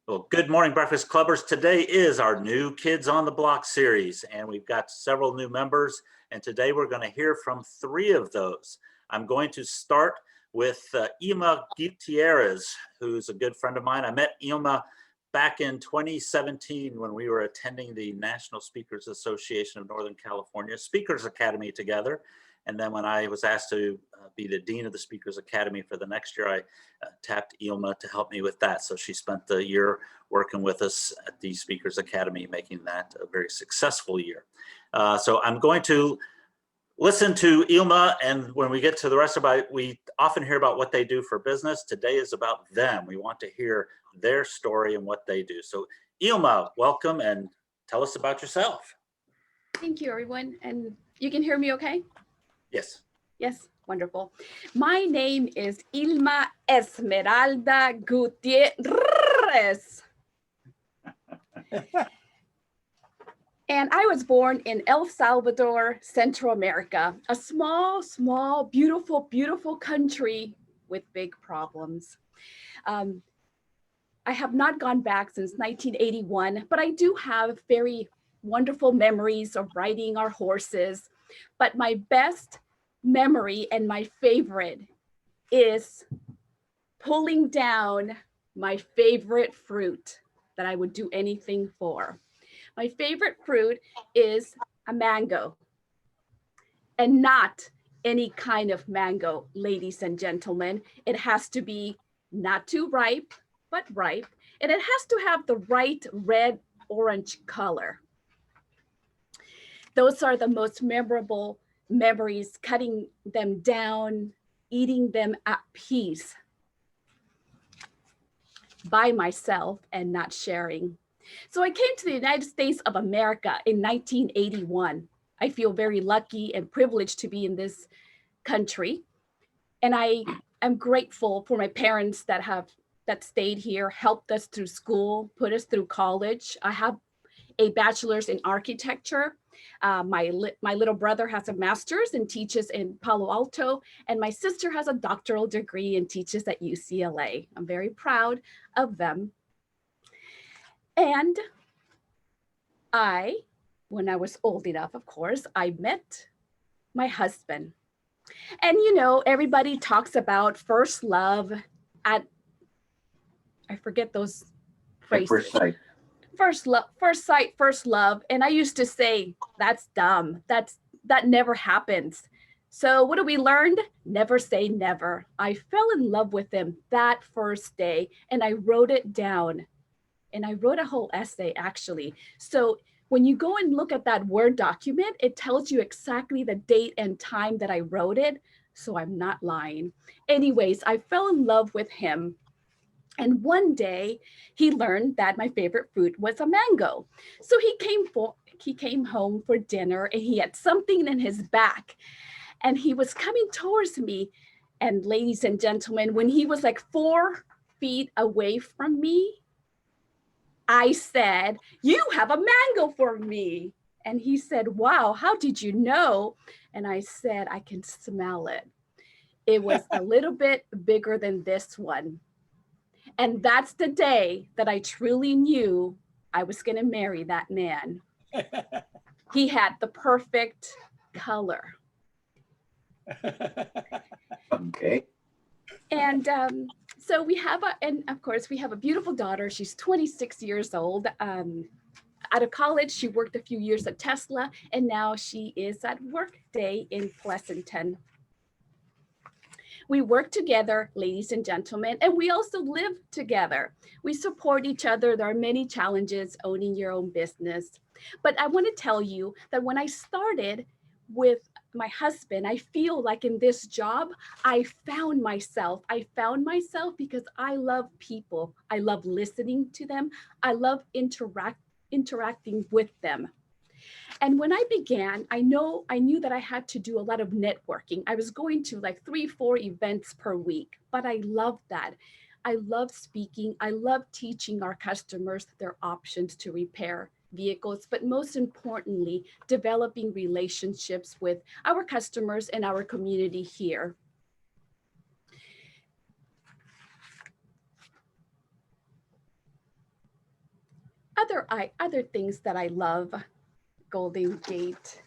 Well, good morning, Breakfast Clubbers. Today is our new Kids on the Block series, and we've got several new members, and today we're going to hear from 3 of those. I'm going to start with Ylma Gutierrez, who's a good friend of mine. I met Ylma back in 2017 when we were attending the National Speakers Association of Northern California Speakers Academy together. And then when I was asked to be the Dean of the Speakers Academy for the next year, I tapped Ylma to help me with that. So she spent the year working with us at the Speakers Academy, making that a very successful year. So I'm going to listen to Ylma, and when we get to the rest of it, we often hear about what they do for business. Today is about them. We want to hear their story and what they do. So Ylma, welcome, and tell us about yourself. Thank you, everyone. And you can hear me okay? Yes. Yes, wonderful. My name is Ylma Esmeralda Gutierrez. And I was born in El Salvador, Central America, a small, small, beautiful, beautiful country with big problems. I have not gone back since 1981, but I do have very wonderful memories of riding our horses. But my best memory and my favorite is pulling down my favorite fruit that I would do anything for. My favorite fruit is a mango, and not any kind of mango, ladies and gentlemen. It has to be not too ripe, but ripe, and it has to have the right red-orange color. Those are the most memorable memories, cutting them down, eating them at peace by myself and not sharing. So I came to the United States of America in 1981. I feel very lucky and privileged to be in this country. And I am grateful for my parents that stayed here, helped us through school, put us through college. I have a bachelor's in architecture. My little brother has a master's and teaches in Palo Alto, and my sister has a doctoral degree and teaches at UCLA. I'm very proud of them. And when I was old enough, of course, I met my husband. And you know, everybody talks about first love I forget those phrases. First sight. First sight, first love. And I used to say, that's dumb. That never happens. So what we learned? Never say never. I fell in love with him that first day, and I wrote it down. And I wrote a whole essay, actually. So when you go and look at that Word document, it tells you exactly the date and time that I wrote it. So I'm not lying. Anyways, I fell in love with him. And one day he learned that my favorite fruit was a mango. So he came home for dinner, and he had something in his back, and he was coming towards me. And ladies and gentlemen, when he was like 4 feet away from me, I said, "You have a mango for me." And he said, "Wow, how did you know?" And I said, "I can smell it." It was a little bit bigger than this one. And that's the day that I truly knew I was going to marry that man. He had the perfect color. Okay. And so and of course, we have a beautiful daughter. She's 26 years old. Out of college, she worked a few years at Tesla, and now she is at Workday in Pleasanton. We work together, ladies and gentlemen, and we also live together. We support each other. There are many challenges owning your own business. But I want to tell you that when I started with my husband, I feel like in this job, I found myself. I found myself because I love people. I love listening to them. I love interacting with them. And when I began, I knew that I had to do a lot of networking. I was going to like 3-4 events per week, but I loved that. I love speaking. I love teaching our customers their options to repair vehicles, but most importantly, developing relationships with our customers and our community here. other things that I love, Golden Gate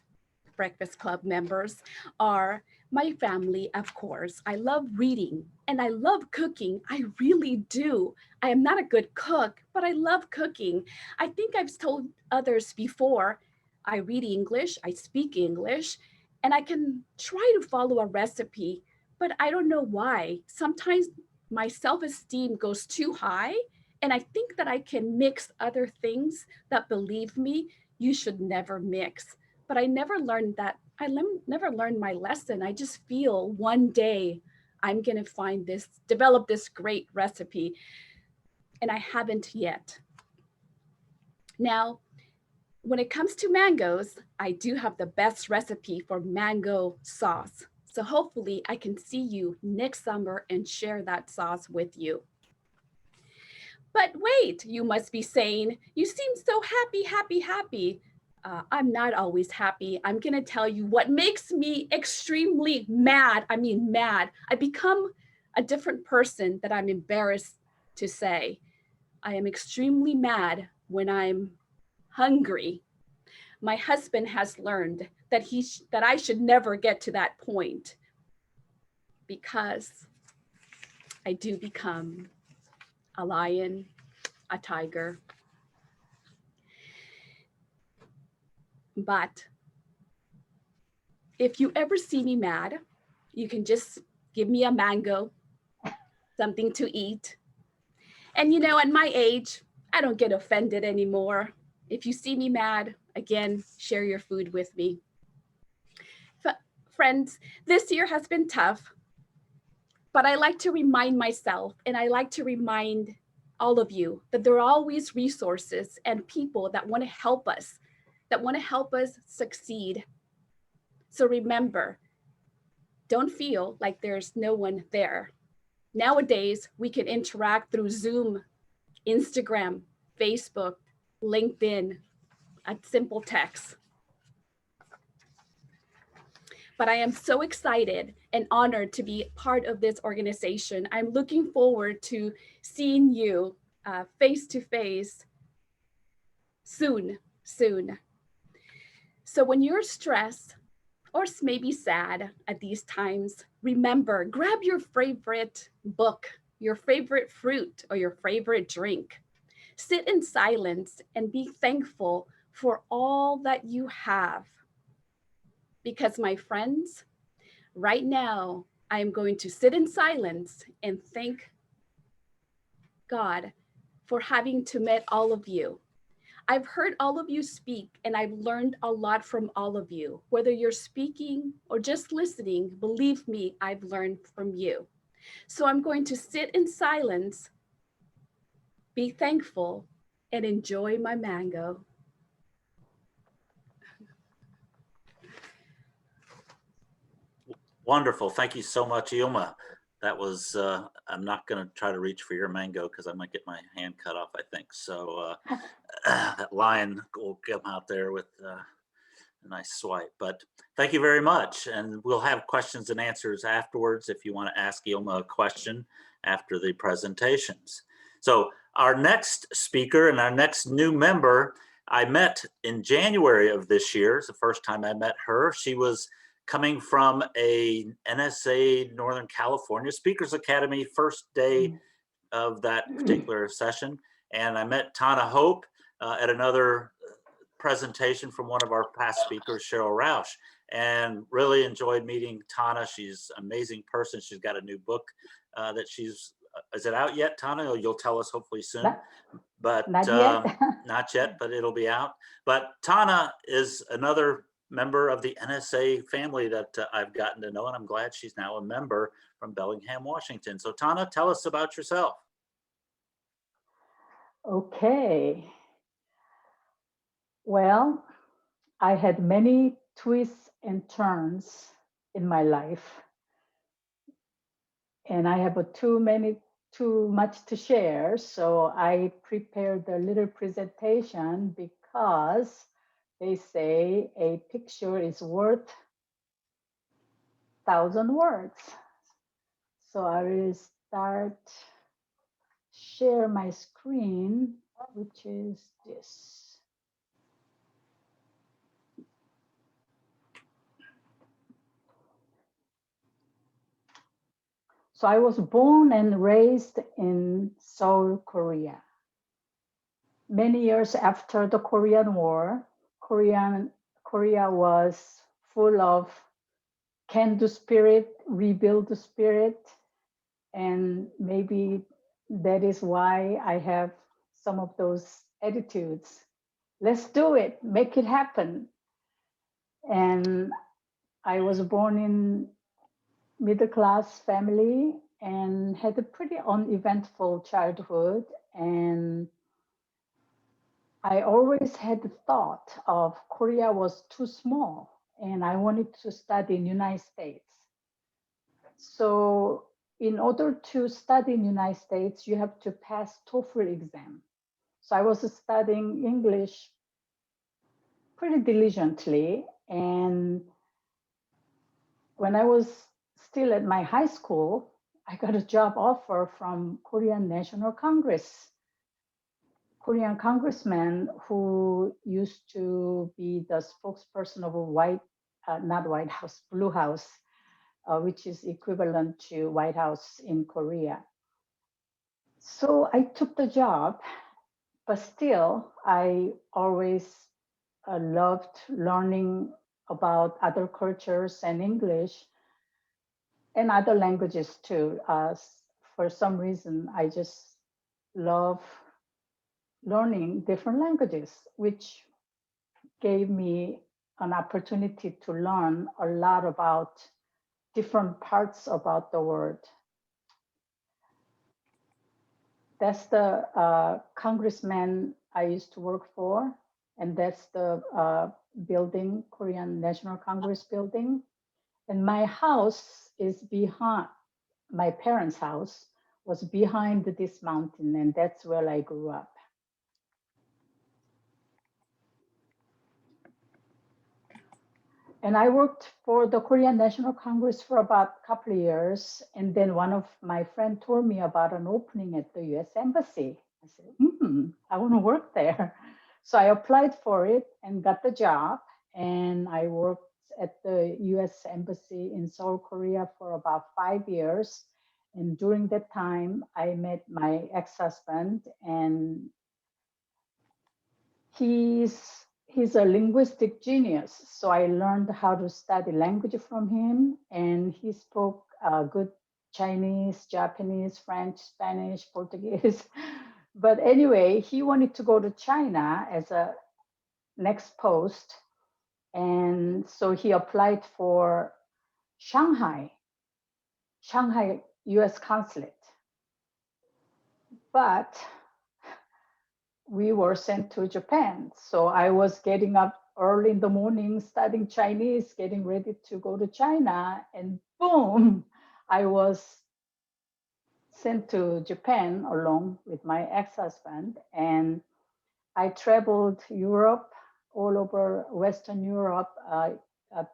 Breakfast Club members, are my family, of course. I love reading and I love cooking. I really do. I am not a good cook, but I love cooking. I think I've told others before, I read English, I speak English, and I can try to follow a recipe, but I don't know why. Sometimes my self-esteem goes too high, and I think that I can mix other things that, believe me, you should never mix. But I never learned that. Never learned my lesson. I just feel one day I'm going to develop this great recipe, and I haven't yet. Now, when it comes to mangoes, I do have the best recipe for mango sauce. So hopefully I can see you next summer and share that sauce with you. But wait, you must be saying, you seem so happy, happy, happy. I'm not always happy. I'm going to tell you what makes me extremely mad. I mean, mad. I become a different person that I'm embarrassed to say. I am extremely mad when I'm hungry. My husband has learned that that I should never get to that point, because I do become a lion, a tiger. But if you ever see me mad, you can just give me a mango, something to eat. And at my age, I don't get offended anymore. If you see me mad, again, share your food with me. Friends, this year has been tough, but I like to remind myself, and I like to remind all of you, that there are always resources and people that want to help us, succeed. So remember, don't feel like there's no one there. Nowadays, we can interact through Zoom, Instagram, Facebook, LinkedIn, a simple text. But I am so excited and honored to be part of this organization. I'm looking forward to seeing you face to face soon. So when you're stressed or maybe sad at these times, remember, grab your favorite book, your favorite fruit, or your favorite drink. Sit in silence and be thankful for all that you have. Because, my friends, right now, I am going to sit in silence and thank God for having to meet all of you. I've heard all of you speak, and I've learned a lot from all of you. Whether you're speaking or just listening, believe me, I've learned from you. So I'm going to sit in silence, be thankful, and enjoy my mango. Wonderful. Thank you so much, Ylma. That was, I'm not going to try to reach for your mango because I might get my hand cut off, I think. So that lion will come out there with a nice swipe. But thank you very much. And we'll have questions and answers afterwards if you want to ask Ylma a question after the presentations. So our next speaker and our next new member, I met in January of this year. It's the first time I met her. She was coming from a NSA Northern California Speakers Academy first day of that particular session. And I met Tana Hope at another presentation from one of our past speakers, Cheryl Roush, and really enjoyed meeting Tana. She's an amazing person. She's got a new book that is it out yet, Tana? You'll tell us hopefully soon. But not yet. Not yet, but it'll be out. But Tana is another member of the NSA family that I've gotten to know, and I'm glad she's now a member from Bellingham, Washington. So Tana, tell us about yourself. Okay. Well, I had many twists and turns in my life, and I have too much to share. So I prepared a little presentation because they say a picture is worth 1,000 words. So I will share my screen. which is this. So I was born and raised in Seoul, Korea. Many years after the Korean War, Korea was full of can-do spirit, rebuild spirit, and maybe that is why I have some of those attitudes. Let's do it, make it happen. And I was born in middle-class family and had a pretty uneventful childhood. And I always had the thought of Korea was too small and I wanted to study in United States. So in order to study in United States, you have to pass TOEFL exam. So I was studying English pretty diligently. And when I was still at my high school, I got a job offer from Korean National Congress. Korean congressman who used to be the spokesperson of not White House, Blue House, which is equivalent to White House in Korea. So I took the job, but still I always loved learning about other cultures and English and other languages too. For some reason, I just love learning different languages, which gave me an opportunity to learn a lot about different parts about the world. That's the congressman I used to work for, and that's the building, Korean National Congress building. And my house is behind, my parents' house was behind this mountain, and that's where I grew up. And I worked for the Korean National Congress for about a couple of years. And then one of my friends told me about an opening at the US Embassy. I said, I want to work there. So I applied for it and got the job. And I worked at the US Embassy in Seoul, Korea for about 5 years. And during that time, I met my ex-husband, and he's a linguistic genius. So I learned how to study language from him, and he spoke good Chinese, Japanese, French, Spanish, Portuguese. But anyway, he wanted to go to China as a next post. And so he applied for Shanghai US consulate. But we were sent to Japan. So I was getting up early in the morning, studying Chinese, getting ready to go to China, and boom, I was sent to Japan along with my ex-husband. And I traveled Europe, all over Western Europe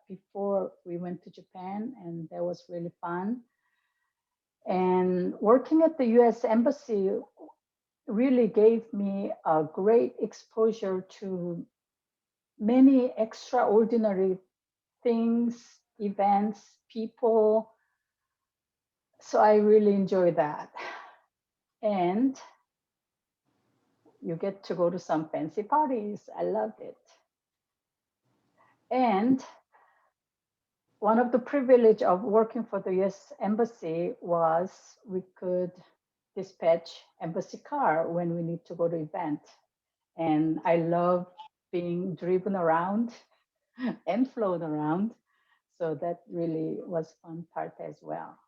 before we went to Japan, and that was really fun. And working at the US Embassy really gave me a great exposure to many extraordinary things, events, people. So I really enjoy that. And you get to go to some fancy parties. I loved it. And one of the privilege of working for the US Embassy was we could dispatch embassy car when we need to go to event. And I love being driven around and flown around. So that really was fun part as well.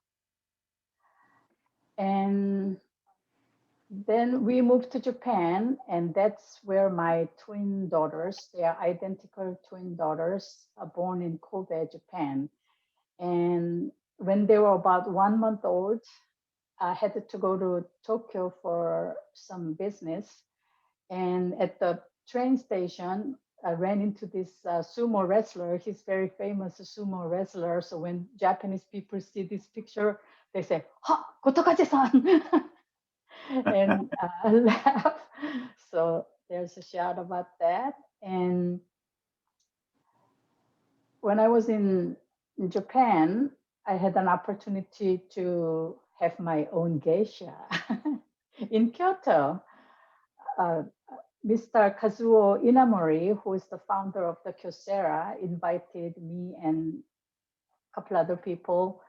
And then we moved to Japan, and that's where my twin daughters, they are identical twin daughters, are born in Kobe, Japan. And when they were about 1 month old, I had to go to Tokyo for some business. And at the train station, I ran into this sumo wrestler. He's very famous sumo wrestler. So when Japanese people see this picture, they say, "Ha, Kotokaze-san." and laugh. So there's a shout about that. And when I was in Japan, I had an opportunity to have my own geisha in Kyoto. Uh, Mr. Kazuo Inamori, who is the founder of the Kyocera, invited me and a couple other people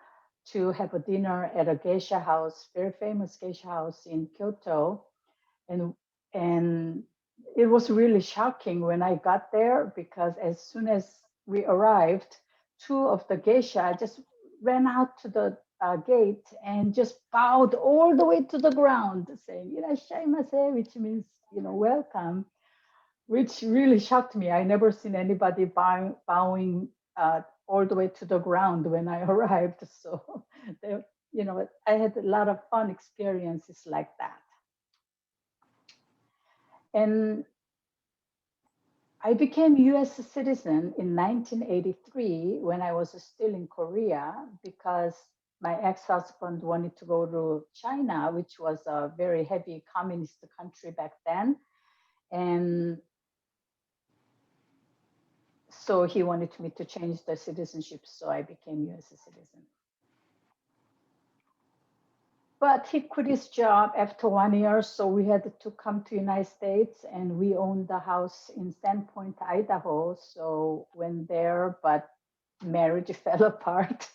to have a dinner at a geisha house, very famous geisha house in Kyoto. And it was really shocking when I got there, because as soon as we arrived, two of the geisha just ran out to the gate and just bowed all the way to the ground, saying "Irashaimase," which means welcome, which really shocked me. I never seen anybody bowing all the way to the ground when I arrived. So, I had a lot of fun experiences like that. And I became US citizen in 1983 when I was still in Korea, because my ex-husband wanted to go to China, which was a very heavy communist country back then. And so he wanted me to change the citizenship, so I became US citizen. But he quit his job after 1 year, so we had to come to United States, and we owned the house in Sandpoint, Idaho. So went there, but marriage fell apart.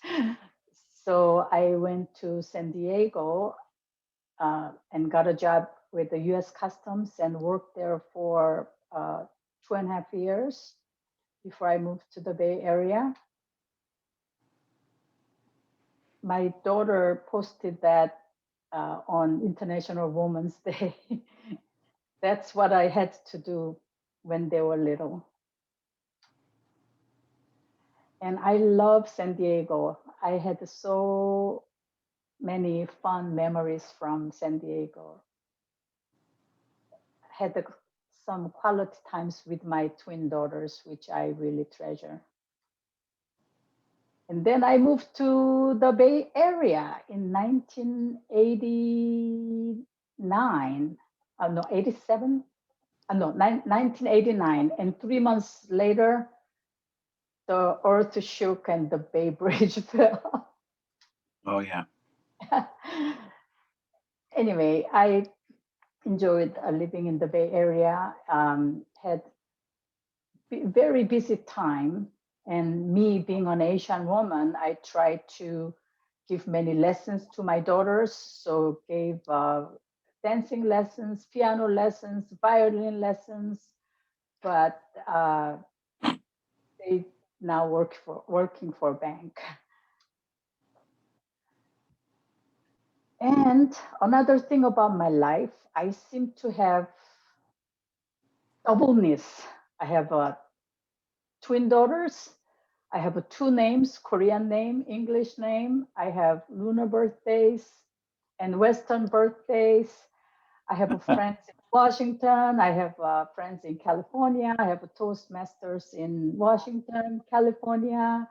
So I went to San Diego and got a job with the U.S. Customs and worked there for 2.5 years before I moved to the Bay Area. My daughter posted that on International Women's Day. That's what I had to do when they were little. And I love San Diego. I had so many fun memories from San Diego. Had some quality times with my twin daughters, which I really treasure. And then I moved to the Bay Area in 1989. No, 87. No, 1989. And 3 months later, the earth shook and the Bay Bridge fell. Oh, yeah. Anyway, I enjoyed living in the Bay Area, had very busy time. And me being an Asian woman, I tried to give many lessons to my daughters. So gave dancing lessons, piano lessons, violin lessons, but they now working for a bank. And another thing about my life, I seem to have doubleness. I have twin daughters. I have 2 names, Korean name, English name. I have lunar birthdays and Western birthdays. I have friends in Washington. I have friends in California. I have a Toastmasters in Washington, California.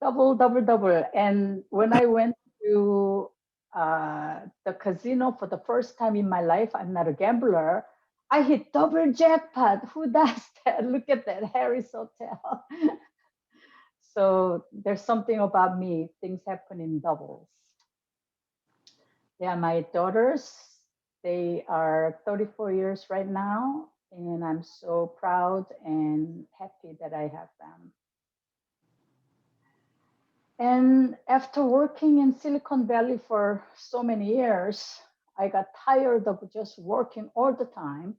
Double, double, double. And when I went to the casino for the first time in my life, I'm not a gambler, I hit double jackpot. Who does that? Look at that, Harry's Hotel. So there's something about me, things happen in doubles. They are my daughters. They are 34 years right now, and I'm so proud and happy that I have them. And after working in Silicon Valley for so many years, I got tired of just working all the time.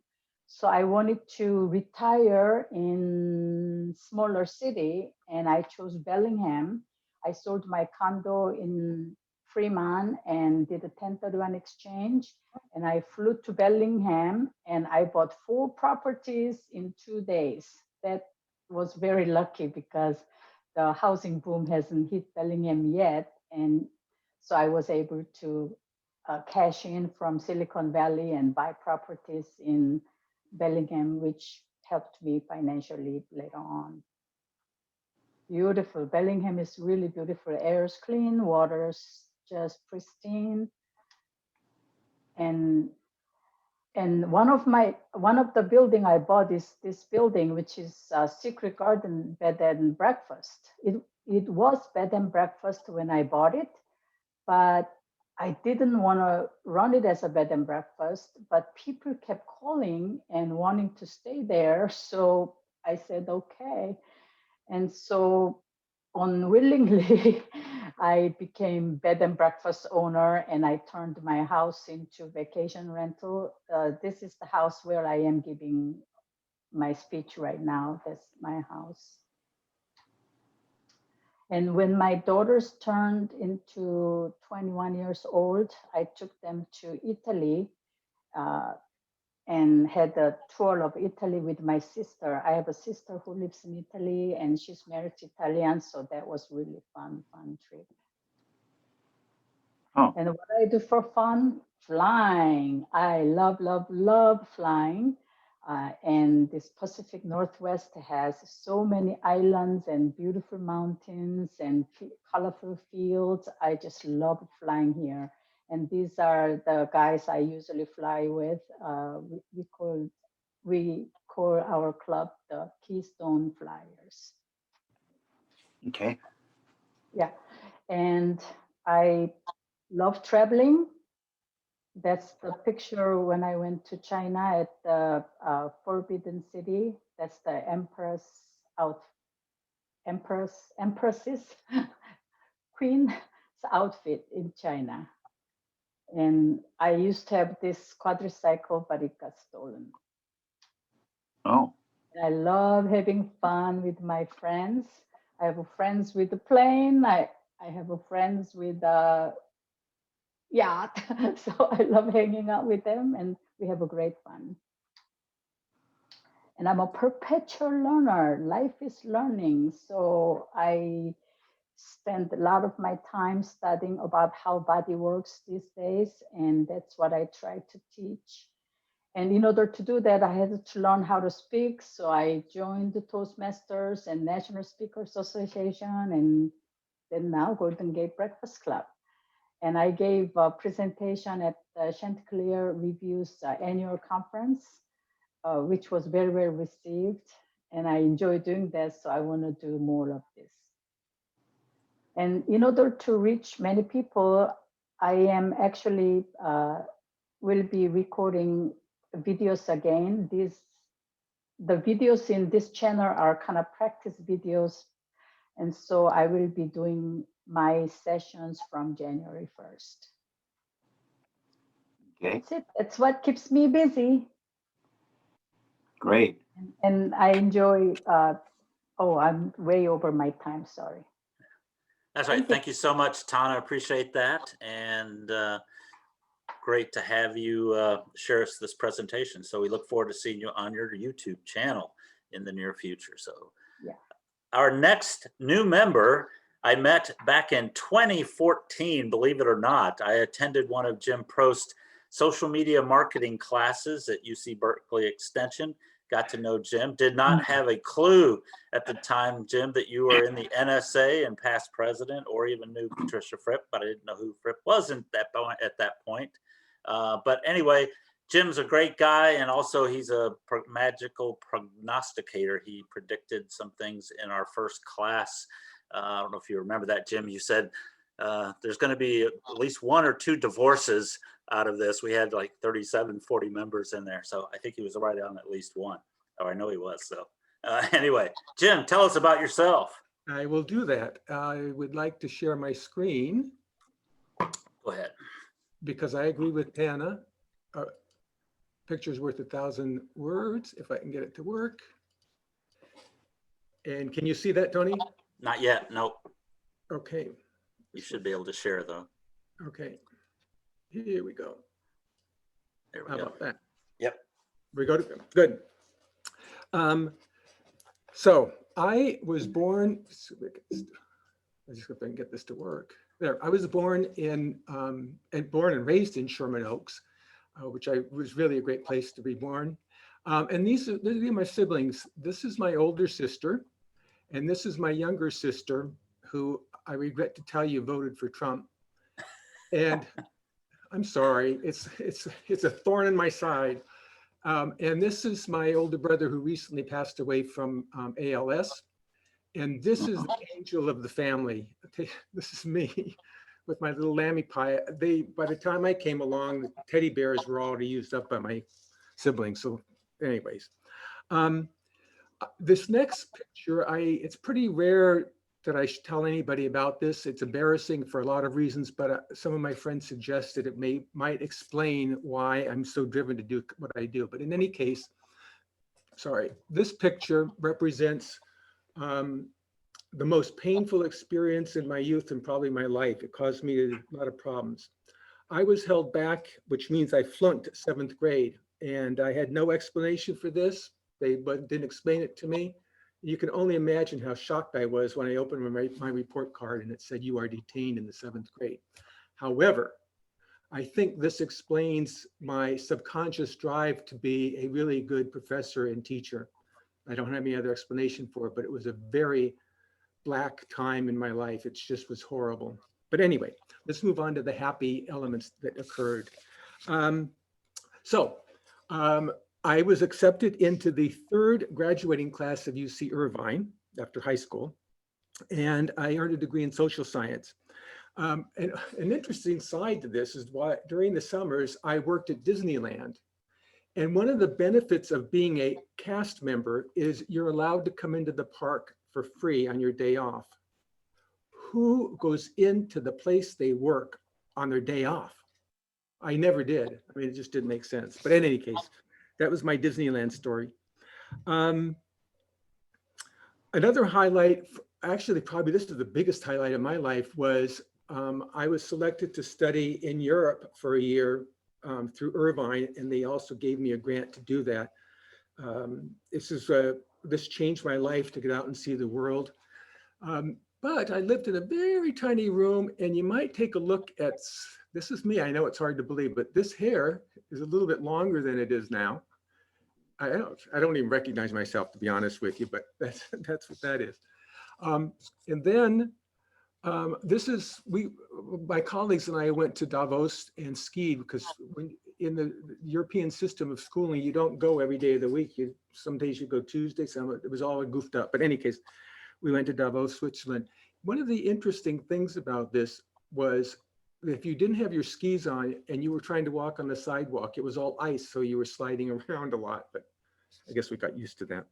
So I wanted to retire in smaller city, and I chose Bellingham. I sold my condo in Fremont and did a 1031 exchange. And I flew to Bellingham and I bought 4 properties in 2 days. That was very lucky because the housing boom hasn't hit Bellingham yet. And so I was able to cash in from Silicon Valley and buy properties in Bellingham, which helped me financially later on. Beautiful. Bellingham is really beautiful. Air's clean, water's just pristine. and one of the building I bought is this building, which is a Secret Garden bed and breakfast. It was bed and breakfast when I bought it, but I didn't want to run it as a bed and breakfast, but people kept calling and wanting to stay there. So I said, okay. And so unwillingly, I became bed and breakfast owner, and I turned my house into vacation rental. This is the house where I am giving my speech right now. That's my house. And when my daughters turned into 21 years old, I took them to Italy and had a tour of Italy with my sister. I have a sister who lives in Italy, and she's married to Italian, so that was really fun trip. Oh. And what I do for fun? Flying. I love flying. And this Pacific Northwest has so many islands and beautiful mountains and colorful fields. I just love flying here. And these are the guys I usually fly with. We call our club the Keystone Flyers. Okay. Yeah, and I love traveling. That's the picture when I went to China at the Forbidden City. That's the Empress's Queen's outfit in China. And I used to have this quadricycle, but it got stolen. Oh. I love having fun with my friends. I have friends with the plane. I have friends with the yacht. So I love hanging out with them, and we have a great fun. And I'm a perpetual learner. Life is learning. So I spend a lot of my time studying about how body works these days. And that's what I try to teach. And in order to do that, I had to learn how to speak. So I joined the Toastmasters and National Speakers Association, and then now Golden Gate Breakfast Club. And I gave a presentation at the Chanticleer Review's annual conference, which was very well received. And I enjoy doing that, so I want to do more of this. And in order to reach many people, I am actually will be recording videos again. The videos in this channel are kind of practice videos. And so I will be doing my sessions from January 1st. Okay. That's it. That's what keeps me busy. Great. And I enjoy, oh, I'm way over my time, sorry. That's right. Thank you so much, Tana. Appreciate that. And great to have you share us this presentation. So we look forward to seeing you on your YouTube channel in the near future. So yeah. Our next new member, I met back in 2014, believe it or not. I attended one of Jim Prost's social media marketing classes at UC Berkeley Extension. Got to know Jim. Did not have a clue at the time, Jim, that you were in the NSA and past president, or even knew Patricia Fripp, but I didn't know who Fripp was at that point. But anyway, Jim's a great guy, and also he's a magical prognosticator. He predicted some things in our first class. I don't know if you remember that, Jim. You said there's going to be at least 1 or 2 divorces out of this. We had like 37, 40 members in there. So I think he was right on at least 1. Oh, I know he was. So anyway, Jim, tell us about yourself. I will do that. I would like to share my screen. Go ahead. Because I agree with Tana. Picture's worth 1,000 words, if I can get it to work. And can you see that, Tony? Not yet. Nope. Okay. You should be able to share, though. Okay. Here we go. There we How go. about that? Yep. We go to good. So I was born. I just have to get this to work. There. I was born and raised in Sherman Oaks, which was really a great place to be born. And these are my siblings. This is my older sister, and this is my younger sister, who I regret to tell you voted for Trump. And I'm sorry. It's a thorn in my side. And this is my older brother who recently passed away from ALS. And this is the angel of the family. Okay, this is me with my little lammy pie. By the time I came along, the teddy bears were already used up by my siblings. So anyways, this next picture, it's pretty rare that I should tell anybody about this. It's embarrassing for a lot of reasons, but some of my friends suggested it might explain why I'm so driven to do what I do. But in any case, sorry, this picture represents the most painful experience in my youth and probably my life. It caused me a lot of problems. I was held back, which means I flunked 7th grade, and I had no explanation for this. They didn't explain it to me. You can only imagine how shocked I was when I opened my report card and it said, "You are detained in the 7th grade." However, I think this explains my subconscious drive to be a really good professor and teacher. I don't have any other explanation for it, but it was a very black time in my life. It just was horrible. But anyway, let's move on to the happy elements that occurred. I was accepted into the 3rd graduating class of UC Irvine after high school, and I earned a degree in social science. And an interesting side to this is why during the summers, I worked at Disneyland. And one of the benefits of being a cast member is you're allowed to come into the park for free on your day off. Who goes into the place they work on their day off? I never did. I mean, it just didn't make sense. But in any case, that was my Disneyland story. Another highlight, actually, probably this is the biggest highlight of my life, was I was selected to study in Europe for a year through Irvine, and they also gave me a grant to do that. This changed my life to get out and see the world. But I lived in a very tiny room, and you might take a look at, this is me, I know it's hard to believe, but this hair is a little bit longer than it is now. I don't even recognize myself, to be honest with you, but that's what that is. And then my colleagues and I went to Davos and skied, because in the European system of schooling, you don't go every day of the week. Some days you go Tuesday, it was all goofed up. But in any case, we went to Davos, Switzerland. One of the interesting things about this was if you didn't have your skis on and you were trying to walk on the sidewalk, it was all ice, so you were sliding around a lot, but I guess we got used to that.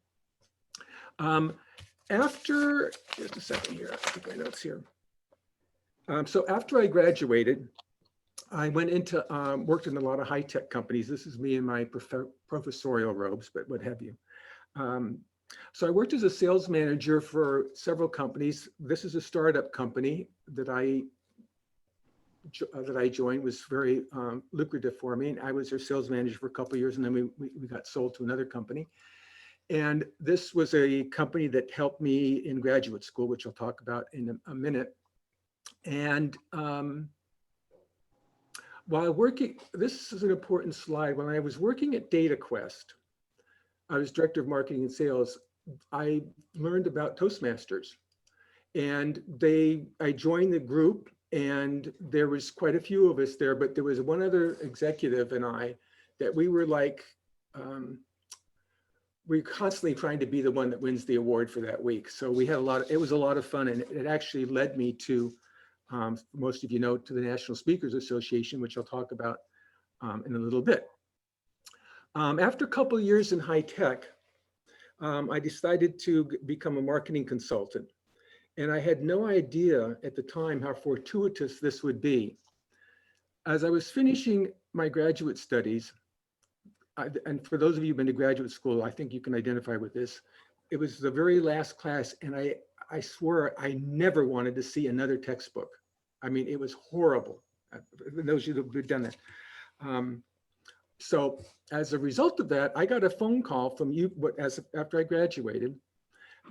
Just a second here, I think my notes here. So after I graduated, I went into, worked in a lot of high-tech companies. This is me in my professorial robes, but what have you. So I worked as a sales manager for several companies. This is a startup company that I joined, was very lucrative for me. And I was their sales manager for a couple of years, and then we got sold to another company. And this was a company that helped me in graduate school, which I'll talk about in a minute. And while working, this is an important slide. When I was working at DataQuest, I was director of marketing and sales. I learned about Toastmasters, and I joined the group, and there was quite a few of us there, but there was one other executive and I that we were like, we were constantly trying to be the one that wins the award for that week. So we had it was a lot of fun, and it actually led me to, most of you know, to the National Speakers Association, which I'll talk about in a little bit. After a couple of years in high tech, I decided to become a marketing consultant. And I had no idea at the time how fortuitous this would be. As I was finishing my graduate studies, and for those of you who've been to graduate school, I think you can identify with this. It was the very last class, and I swear I never wanted to see another textbook. I mean, it was horrible. Those of you who've done that. So as a result of that, I got a phone call from after I graduated,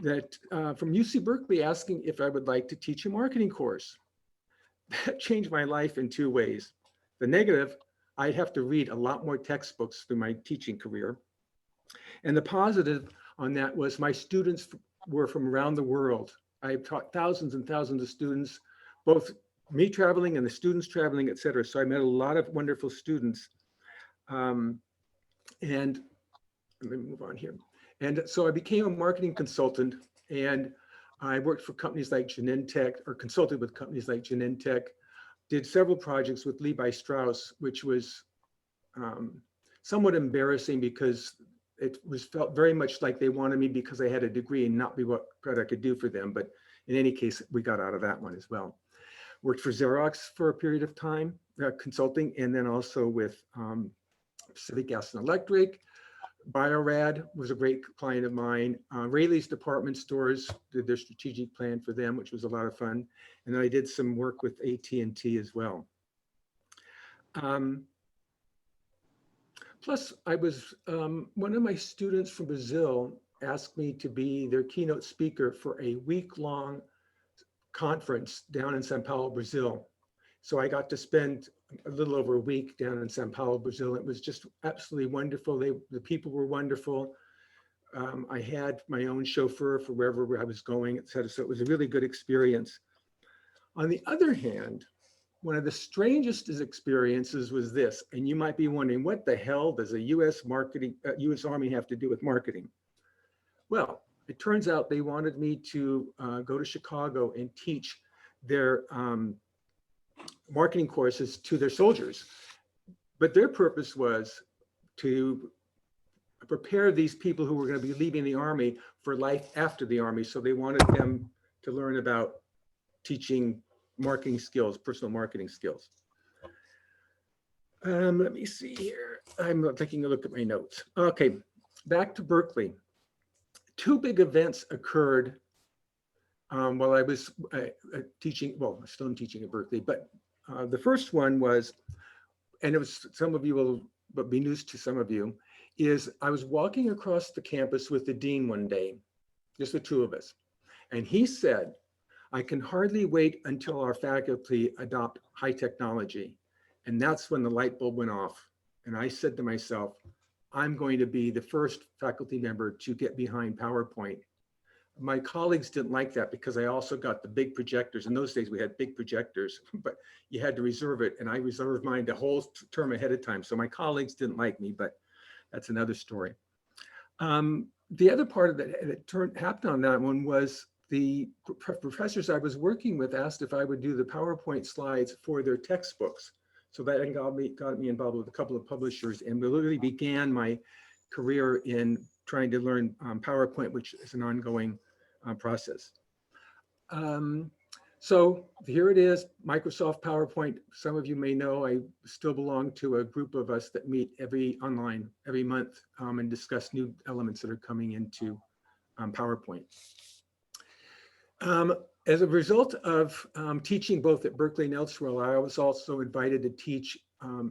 that from UC Berkeley asking if I would like to teach a marketing course. That changed my life in two ways. The negative, I'd have to read a lot more textbooks through my teaching career. And the positive on that was my students were from around the world. I taught thousands and thousands of students, both me traveling and the students traveling, et cetera. So I met a lot of wonderful students. And let me move on here. And so I became a marketing consultant, and I worked for companies like Genentech, or consulted with companies like Genentech, did several projects with Levi Strauss, which was somewhat embarrassing because it was felt very much like they wanted me because I had a degree and not be what I could do for them. But in any case, we got out of that one as well. Worked for Xerox for a period of time, consulting, and then also with Pacific Gas and Electric. Biorad was a great client of mine. Rayleigh's department stores did their strategic plan for them, which was a lot of fun. And then I did some work with AT&T as well. Plus, I was, one of my students from Brazil asked me to be their keynote speaker for a week-long conference down in Sao Paulo, Brazil. So I got to spend a little over a week down in Sao Paulo, Brazil. It was just absolutely wonderful. The people were wonderful. I had my own chauffeur for wherever I was going, et cetera. So it was a really good experience. On the other hand, one of the strangest experiences was this, and you might be wondering, what the hell does a U.S. Army have to do with marketing? Well, it turns out they wanted me to go to Chicago and teach their marketing courses to their soldiers. But their purpose was to prepare these people who were going to be leaving the Army for life after the Army. So they wanted them to learn about teaching marketing skills, personal marketing skills. Let me see here. I'm taking a look at my notes. Okay, back to Berkeley. Two big events occurred while I was teaching, well, I still am teaching at Berkeley, but the first one was, and it was, some of you will be news to some of you, is I was walking across the campus with the dean one day, just the two of us. And he said, I can hardly wait until our faculty adopt high technology. And that's when the light bulb went off. And I said to myself, I'm going to be the first faculty member to get behind PowerPoint. My colleagues didn't like that because I also got the big projectors. In those days, we had big projectors, but you had to reserve it. And I reserved mine the whole term ahead of time. So my colleagues didn't like me, but that's another story. The other part of that happened on that one was the professors I was working with asked if I would do the PowerPoint slides for their textbooks. So that got me involved with a couple of publishers, and we literally began my career in trying to learn PowerPoint, which is an ongoing process. So here it is, Microsoft PowerPoint. Some of you may know I still belong to a group of us that meet online every month and discuss new elements that are coming into PowerPoint. As a result of teaching both at Berkeley and elsewhere, I was also invited to teach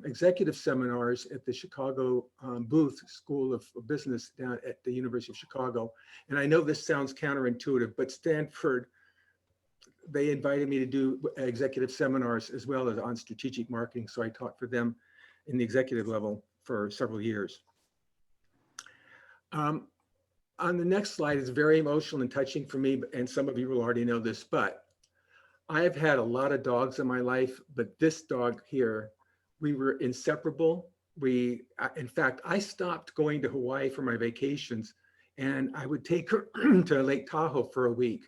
executive seminars at the Chicago Booth School of Business down at the University of Chicago. And I know this sounds counterintuitive, but Stanford, they invited me to do executive seminars as well as on strategic marketing. So I taught for them in the executive level for several years. On the next slide is very emotional and touching for me, and some of you will already know this, but I have had a lot of dogs in my life, but this dog here, we were inseparable. In fact, I stopped going to Hawaii for my vacations, and I would take her to Lake Tahoe for a week.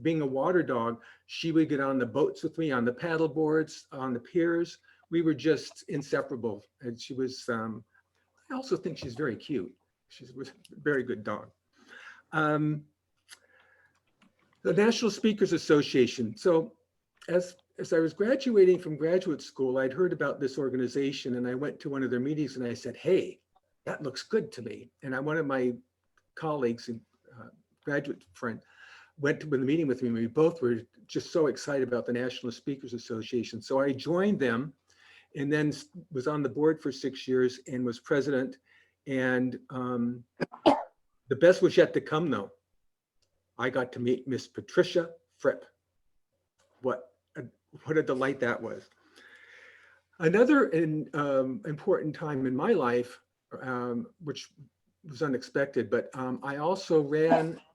Being a water dog, she would get on the boats with me, on the paddle boards, on the piers. We were just inseparable. And she was, I also think she's very cute. She's a very good dog. The National Speakers Association. So as I was graduating from graduate school, I'd heard about this organization, and I went to one of their meetings and I said, hey, that looks good to me. And one of my colleagues and graduate friend went to the meeting with me, and we both were just so excited about the National Speakers Association. So I joined them and then was on the board for 6 years and was president. And the best was yet to come, though. I got to meet Miss Patricia Fripp. What a delight that was. Another important time in my life, which was unexpected, but I also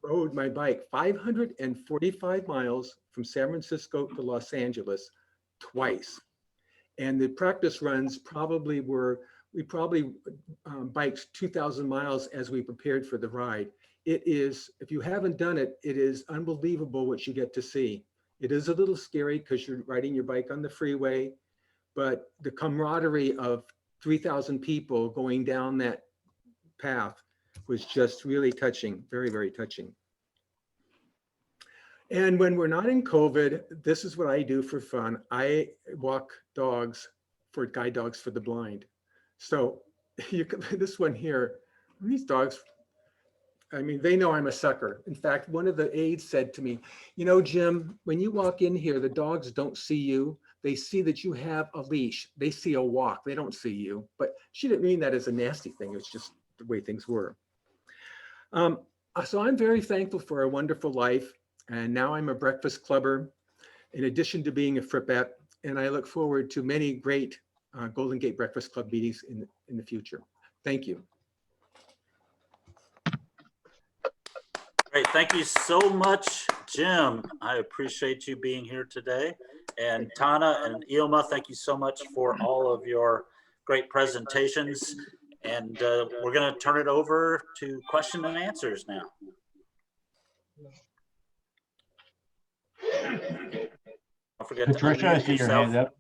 rode my bike 545 miles from San Francisco to Los Angeles twice. And the practice runs we probably biked 2,000 miles as we prepared for the ride. It is, if you haven't done it, it is unbelievable what you get to see. It is a little scary because you're riding your bike on the freeway, but the camaraderie of 3,000 people going down that path was just really touching, very, very touching. And when we're not in COVID, this is what I do for fun. I walk dogs for guide dogs for the blind. So you can, this one here, these dogs, I mean, they know I'm a sucker. In fact, one of the aides said to me, you know, Jim, when you walk in here, the dogs don't see you. They see that you have a leash. They see a walk. They don't see you. But she didn't mean that as a nasty thing. It's just the way things were. So I'm very thankful for a wonderful life. And now I'm a breakfast clubber, in addition to being a frippette. And I look forward to many great Golden Gate Breakfast Club meetings in the future. Thank you. Great, thank you so much, Jim. I appreciate you being here today. And Tana and Ylma, thank you so much for all of your great presentations. And we're going to turn it over to question and answers now. Don't forget Patricia, I to unmute see your yourself. hand up.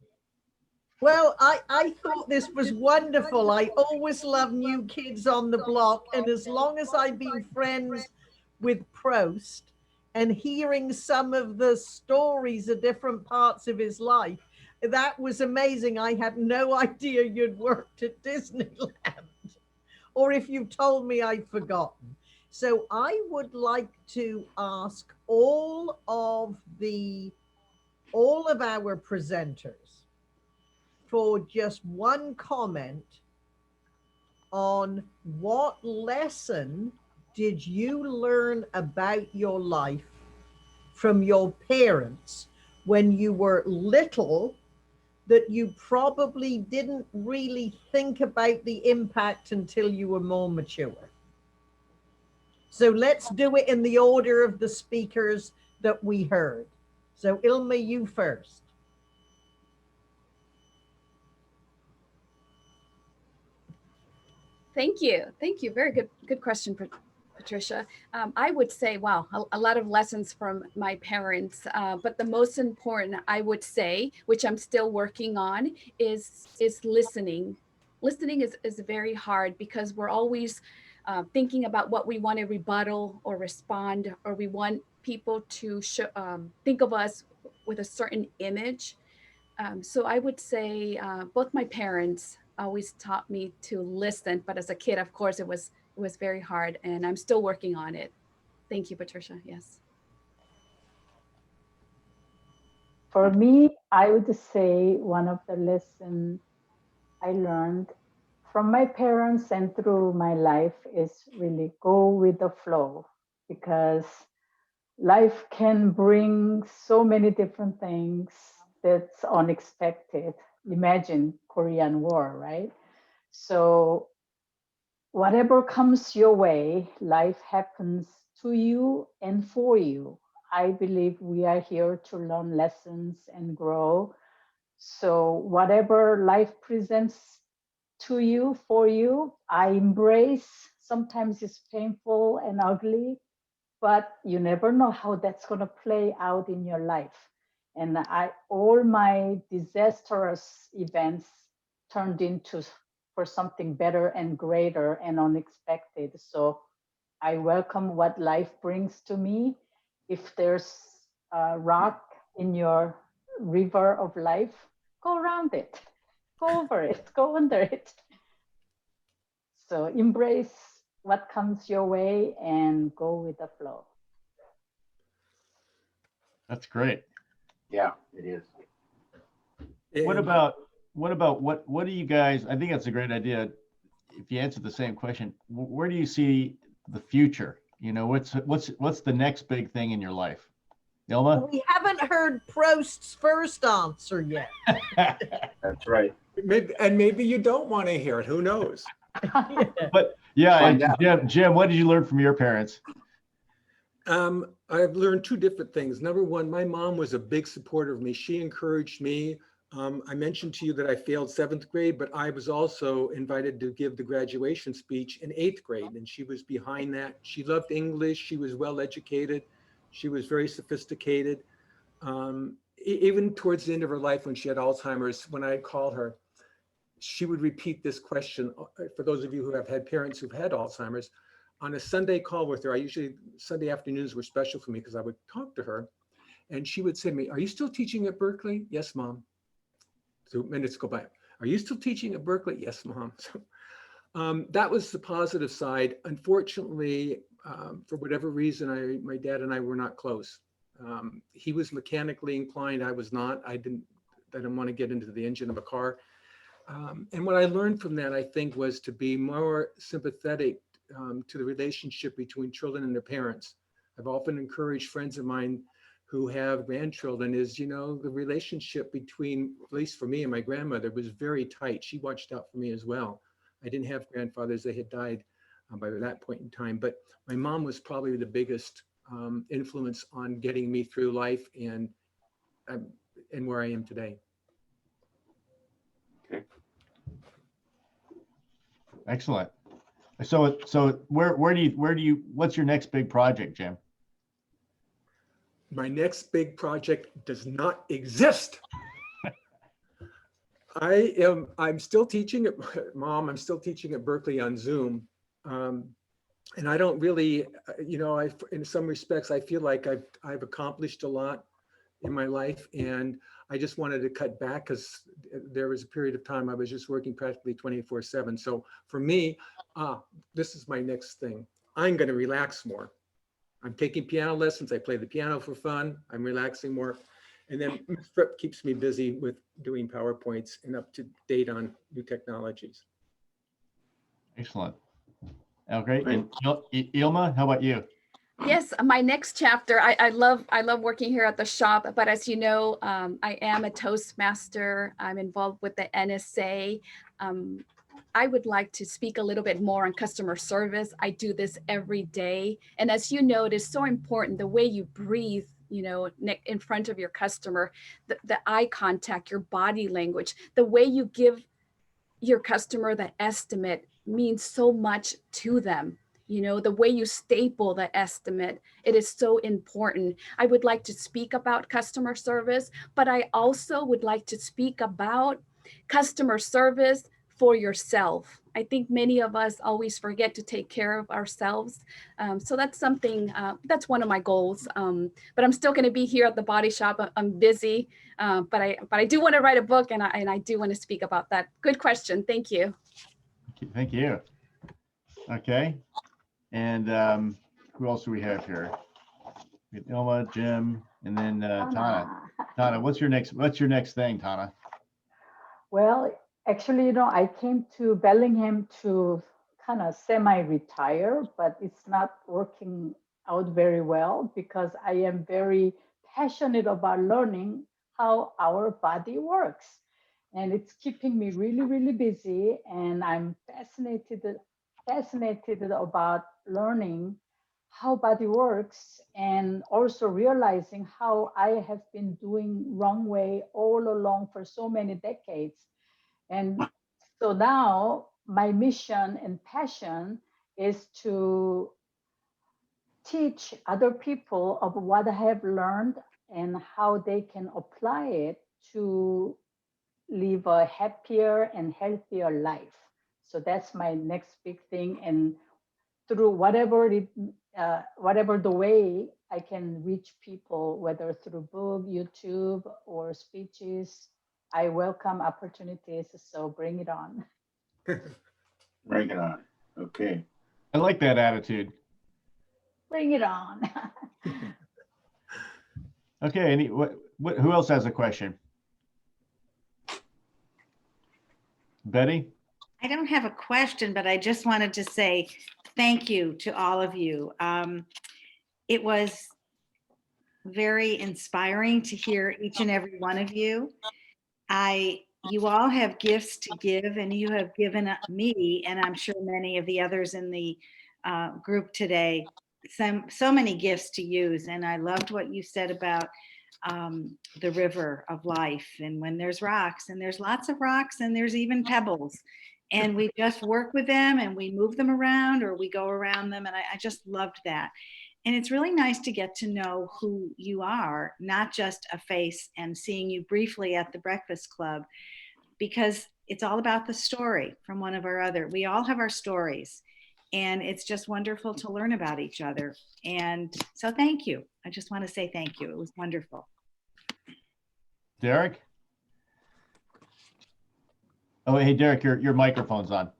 Well, I thought this was wonderful. I always love new kids on the block. And as long as I've been friends with Prost and hearing some of the stories of different parts of his life, that was amazing. I had no idea you'd worked at Disneyland. Or if you told me, I'd forgotten. So I would like to ask all of our presenters for just one comment on what lesson did you learn about your life from your parents when you were little that you probably didn't really think about the impact until you were more mature? So let's do it in the order of the speakers that we heard. So Ylma, you first. Thank you. Thank you. Very good question, Patricia. I would say, wow, a lot of lessons from my parents, but the most important, I would say, which I'm still working on, is listening. Listening is very hard because we're always thinking about what we want to rebuttal or respond, or we want people to think of us with a certain image. So I would say both my parents always taught me to listen, but as a kid, of course, it was very hard, and I'm still working on it. Thank you, Patricia. Yes. For me, I would say one of the lessons I learned from my parents and through my life is really go with the flow, because life can bring so many different things that's unexpected. Imagine Korean War, right? So whatever comes your way, life happens to you and for you. I believe we are here to learn lessons and grow. So whatever life presents to you, for you, I embrace. Sometimes it's painful and ugly, but you never know how that's going to play out in your life. And all my disastrous events turned into for something better and greater and unexpected. So I welcome what life brings to me. If there's a rock in your river of life, go around it, go over it, go under it. So embrace what comes your way and go with the flow. That's great. Yeah, it is. What do you guys, I think that's a great idea. If you answer the same question, where do you see the future? You know, what's the next big thing in your life? Ylma? We haven't heard Prost's first answer yet. That's right. Maybe you don't want to hear it. Who knows? But yeah, and Jim, what did you learn from your parents? I've learned two different things. Number one, my mom was a big supporter of me. She encouraged me. I mentioned to you that I failed 7th grade, but I was also invited to give the graduation speech in 8th grade, and she was behind that. She loved English. She was well educated. She was very sophisticated. Even towards the end of her life, when she had Alzheimer's, when I'd call her, she would repeat this question. For those of you who have had parents who've had Alzheimer's, on a Sunday call with her, Sunday afternoons were special for me because I would talk to her, and she would say to me, "Are you still teaching at Berkeley?" "Yes, Mom." 2 minutes go by. "Are you still teaching at Berkeley?" "Yes, Mom." So that was the positive side. Unfortunately, for whatever reason, my dad and I were not close. He was mechanically inclined. I was not. I didn't want to get into the engine of a car. And what I learned from that, I think, was to be more sympathetic to the relationship between children and their parents. I've often encouraged friends of mine who have grandchildren is, the relationship between, at least for me and my grandmother, was very tight. She watched out for me as well. I didn't have grandfathers. They had died by that point in time. But my mom was probably the biggest influence on getting me through life and where I am today. Okay. Excellent. So where do you what's your next big project, Jim? My next big project does not exist. I'm still teaching at Mom. I'm still teaching at Berkeley on Zoom. And I don't really, in some respects, I feel like I've accomplished a lot in my life, and I just wanted to cut back because there was a period of time I was just working practically 24/7. So for me, this is my next thing. I'm going to relax more. I'm taking piano lessons. I play the piano for fun. I'm relaxing more. And then Fripp keeps me busy with doing PowerPoints and up to date on new technologies. Excellent. Oh, great. And Ylma, how about you? Yes, my next chapter, I love working here at the shop, but as you know, I am a Toastmaster. I'm involved with the NSA. I would like to speak a little bit more on customer service. I do this every day. And as you know, it is so important, the way you breathe, in front of your customer, the eye contact, your body language, the way you give your customer that estimate means so much to them. The way you staple the estimate, it is so important. I would like to speak about customer service, but I also would like to speak about customer service for yourself. I think many of us always forget to take care of ourselves. So that's something, that's one of my goals. But I'm still going to be here at the body shop. I'm busy, but I do want to write a book, and I do want to speak about that. Good question. Thank you. Thank you. Okay. And who else do we have here? We have Ylma, Jim, and then Tana. Tana, what's your next thing, Tana? Well, actually, I came to Bellingham to kind of semi-retire, but it's not working out very well because I am very passionate about learning how our body works. And it's keeping me really, really busy. And I'm fascinated about learning how body works, and also realizing how I have been doing wrong way all along for so many decades. And so now my mission and passion is to teach other people of what I have learned and how they can apply it to live a happier and healthier life. So that's my next big thing. And through whatever the way I can reach people, whether through book, YouTube, or speeches, I welcome opportunities. So bring it on. Bring it on. Okay. I like that attitude. Bring it on. Okay. Who else has a question? Betty? I don't have a question, but I just wanted to say thank you to all of you. It was very inspiring to hear each and every one of you. You all have gifts to give, and you have given me, and I'm sure many of the others in the group today, so many gifts to use. And I loved what you said about the river of life, and when there's rocks, and there's lots of rocks, and there's even pebbles, and we just work with them and we move them around or we go around them. And I just loved that. And it's really nice to get to know who you are, not just a face and seeing you briefly at the Breakfast Club, because it's all about the story from one of our other. We all have our stories, and it's just wonderful to learn about each other. And so thank you. I just want to say thank you. It was wonderful. Derek? Oh, hey, Derek, your microphone's on.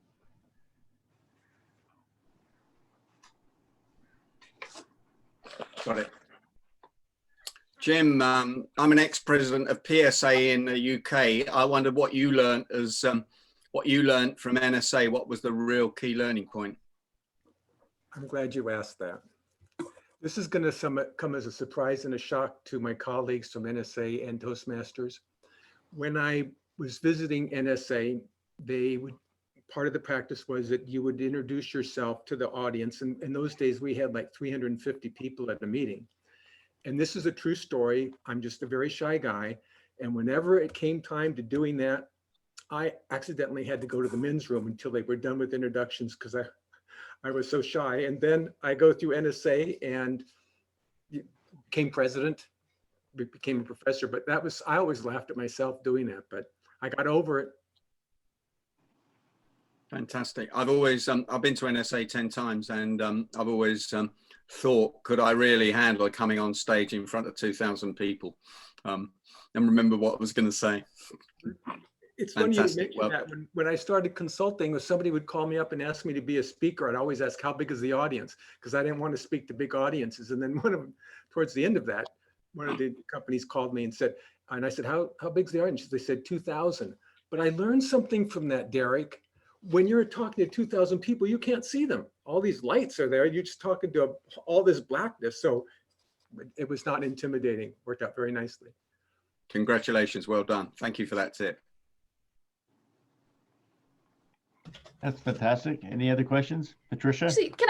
Got it. Jim, I'm an ex-president of PSA in the UK. I wondered what you learned from NSA. What was the real key learning point? I'm glad you asked that. This is going to come as a surprise and a shock to my colleagues from NSA and Toastmasters. When I was visiting NSA, part of the practice was that you would introduce yourself to the audience. And in those days, we had like 350 people at a meeting. And this is a true story. I'm just a very shy guy. And whenever it came time to doing that, I accidentally had to go to the men's room until they were done with introductions because I was so shy. And then I go through NSA and became president, became a professor. But I always laughed at myself doing that, but I got over it. Fantastic. I've been to NSA 10 times, and I've always thought, could I really handle coming on stage in front of 2,000 people? And remember what I was going to say. It's funny you mention that. When I started consulting, if somebody would call me up and ask me to be a speaker, I'd always ask, how big is the audience? Because I didn't want to speak to big audiences. And then towards the end of that, one of the companies called me and said, and I said, how big's the audience? They said 2,000. But I learned something from that, Derek. When you're talking to 2,000 people, you can't see them. All these lights are there. You're just talking to all this blackness. So it was not intimidating. Worked out very nicely. Congratulations. Well done. Thank you for that tip. That's fantastic. Any other questions, Patricia? Actually, can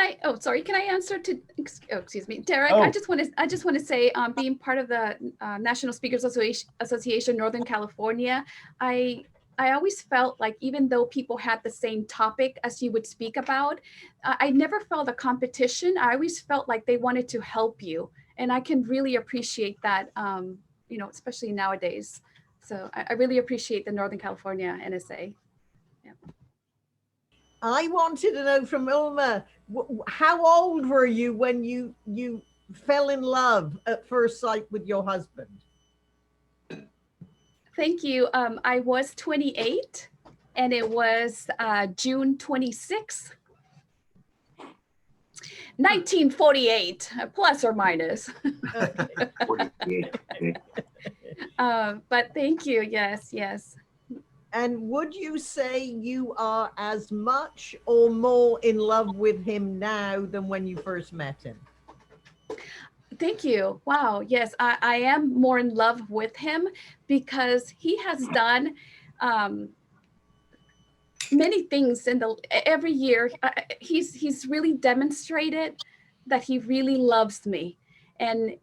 I answer to, excuse me, Derek? Oh. I just want to say, being part of the National Speakers Association, Northern California, I always felt like even though people had the same topic as you would speak about, I never felt a competition. I always felt like they wanted to help you. And I can really appreciate that, especially nowadays. So I really appreciate the Northern California NSA. Yeah. I wanted to know from Ylma, how old were you when you fell in love at first sight with your husband? Thank you. I was 28, and it was June 26th, 1948, plus or minus. But thank you. Yes. And would you say you are as much or more in love with him now than when you first met him? Thank you. Wow. Yes, I am more in love with him because he has done many things every year. He's really demonstrated that he really loves me, and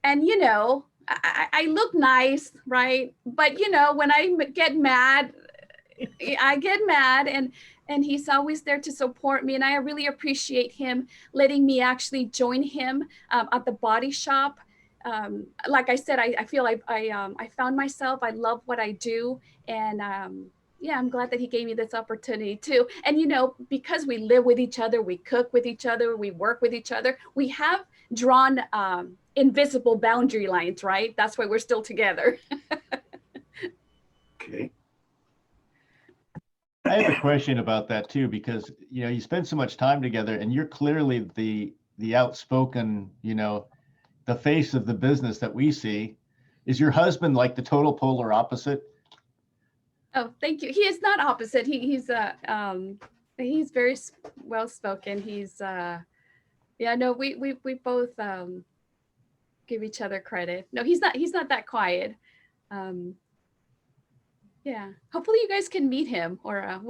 I look nice, right? But when I get mad, and he's always there to support me. And I really appreciate him letting me actually join him at the body shop. Like I said, I feel like I found myself. I love what I do. And yeah, I'm glad that he gave me this opportunity too. And because we live with each other, we cook with each other, we work with each other, we have drawn invisible boundary lines, right? That's why we're still together. Okay. I have a question about that too, because you spend so much time together, and you're clearly the outspoken, the face of the business that we see. Is your husband like the total polar opposite? Oh, thank you. He is not opposite. He's very well spoken. He's we both give each other credit. No, he's not that quiet. Yeah, hopefully you guys can meet him, or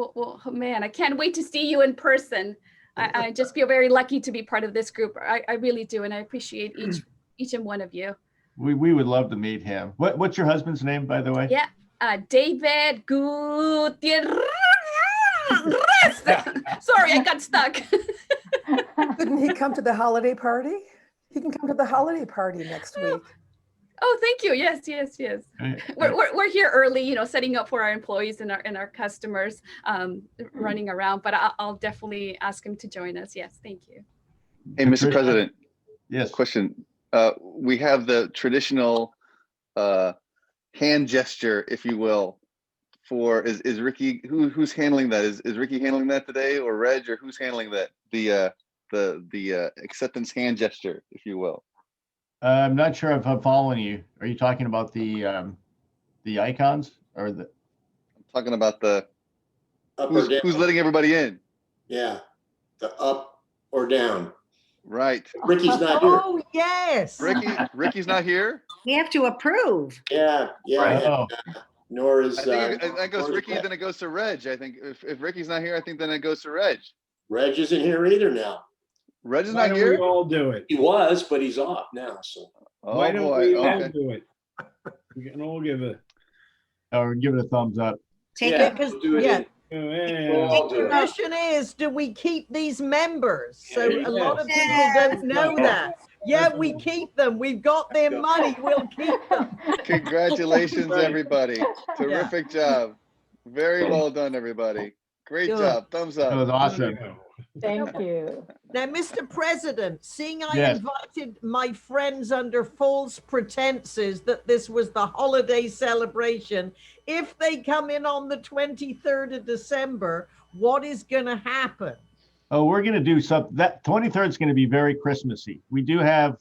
man, I can't wait to see you in person. I just feel very lucky to be part of this group. I really do, and I appreciate each and one of you. We would love to meet him. What's your husband's name, by the way? Yeah, David Gutierrez. Sorry, I got stuck. Couldn't he come to the holiday party? He can come to the holiday party next week. Oh, thank you. Yes. We're here early, you know, setting up for our employees and our customers, running around. But I'll definitely ask him to join us. Yes, thank you. Hey, Mr. President. Yes. Question. We have the traditional hand gesture, if you will, for is Ricky who's handling that? Is Ricky handling that today, or Reg, or who's handling that? The acceptance hand gesture, if you will. I'm not sure if I'm following you. Are you talking about the icons or the? I'm talking about the Up or down. who's letting everybody in. Yeah, the up or down. Right. Ricky's not here. Oh, yes. Ricky's not here. We have to approve. Yeah. Oh. Nor is I think that goes Ricky, then it goes to Reg. I think if Ricky's not here, I think then it goes to Reg. Reg isn't here either now. Reg is Why not don't here. we all do it? He was, but he's off now. So Oh Why don't boy. we all Okay. do it? We can all give a. Or give it a thumbs up. Take yeah, it. we'll do it. Yeah. We'll all do The it. question is, do we keep these members? So Yeah, a lot of people yeah. don't know that. Yeah, we keep them. We've got their money. We'll keep them. Congratulations, Right. everybody. Terrific job. Very well done, everybody. Great Good. job. Thumbs That was up. awesome. Thank you. Now, Mr. President, seeing I Yes. invited my friends under false pretenses that this was the holiday celebration, if they come in on the 23rd of December, what is going to happen? Oh, we're gonna do something. That 23rd is gonna be very Christmassy. We have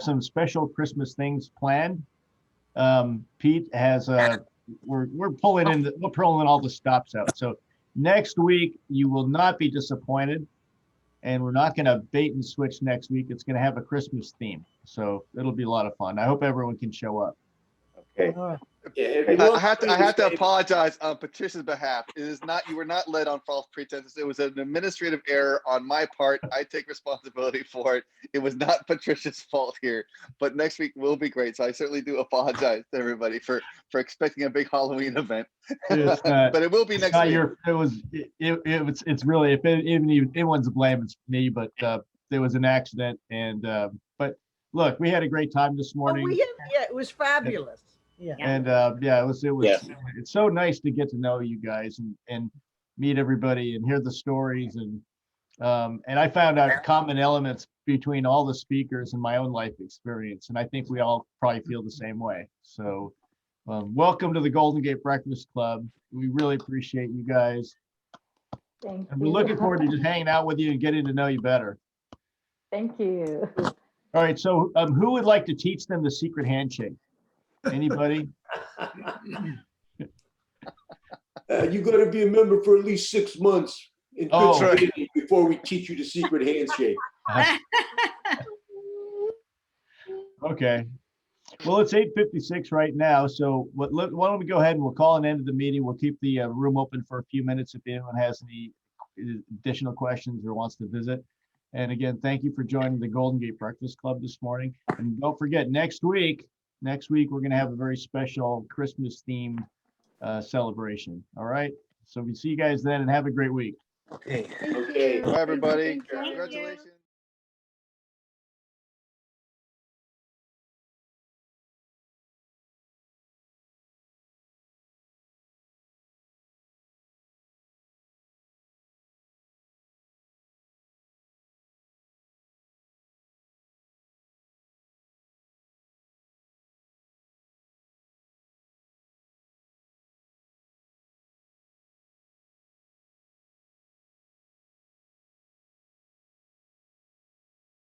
some special Christmas things planned. Pete has we're pulling all the stops out. So next week you will not be disappointed, and we're not gonna bait and switch next week. It's gonna have a Christmas theme, so it'll be a lot of fun. I hope everyone can show up. Okay. All right. Yeah, if you I look have through to the apologize on Patricia's behalf. It is not, you were not led on false pretenses. It was an administrative error on my part. I take responsibility for it. It was not Patricia's fault here, but next week will be great. So I certainly do apologize to everybody for expecting a big Halloween event. It's not- But it will be It's next not week. it's really, if anyone's to blame, it's me, but there was an accident, and but look, we had a great time this Oh, morning. yeah, it was fabulous. Yeah. And it was Yes. it's so nice to get to know you guys and meet everybody and hear the stories, and I found out common elements between all the speakers and my own life experience, and I think we all probably feel the same way. So welcome to the Golden Gate Breakfast Club. We really appreciate you guys, Thank and you. we're looking forward to just hanging out with you and getting to know you better. Thank you. All right, so who would like to teach them the secret handshake? Anybody? You got to be a member for at least 6 months in good Oh. training before we teach you the secret handshake. Okay. Well, it's 8:56 right now, so why don't we go ahead and we'll call an end to the meeting. We'll keep the room open for a few minutes if anyone has any additional questions or wants to visit. And again, thank you for joining the Golden Gate Breakfast Club this morning. And don't forget, next week, we're going to have a very special Christmas themed celebration. All right. So we see you guys then, and have a great week. Okay. Bye, everybody. Thank you. Congratulations.